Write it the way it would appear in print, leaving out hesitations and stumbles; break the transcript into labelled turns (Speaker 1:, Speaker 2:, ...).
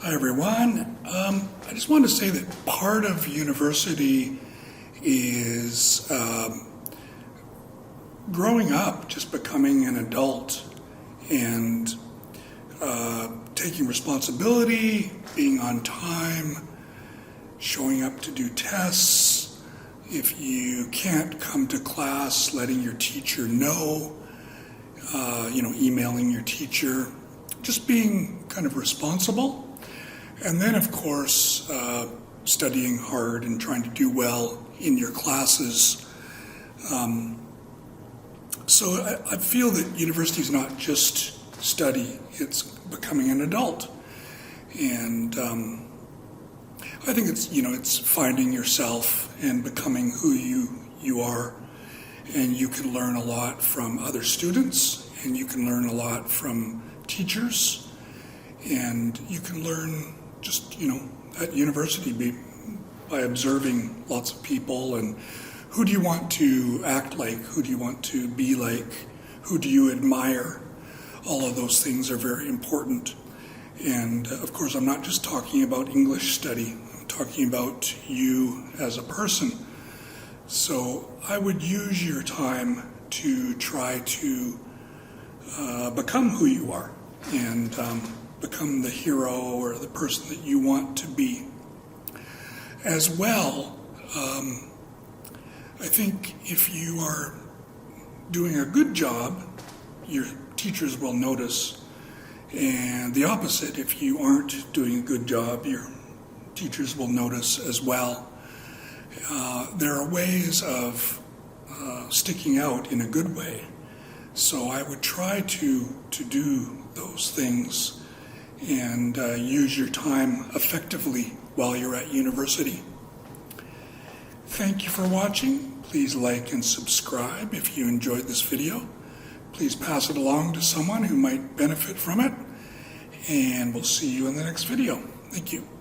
Speaker 1: Hi everyone. I just want to say that part of university is growing up, just becoming an adult and taking responsibility, being on time, showing up to do tests. If you can't come to class, letting your teacher know, emailing your teacher, just being kind of responsible. And then, of course, studying hard and trying to do well in your classes. So I feel that university is not just study, it's becoming an adult. And I think it's finding yourself and becoming who you are. And you can learn a lot from other students, and you can learn a lot from teachers, and you can learn just, at university by observing lots of people and who do you want to act like, who do you want to be like, who do you admire. All of those things are very important. And of course, I'm not just talking about English study, I'm talking about you as a person. So I would use your time to try to become who you are and become the hero or the person that you want to be. As well, I think if you are doing a good job, your teachers will notice. And the opposite, if you aren't doing a good job, your teachers will notice as well. There are ways of sticking out in a good way. So I would try to do those things and use your time effectively while you're at university. Thank you for watching. Please like and subscribe if you enjoyed this video. Please pass it along to someone who might benefit from it. And we'll see you in the next video. Thank you.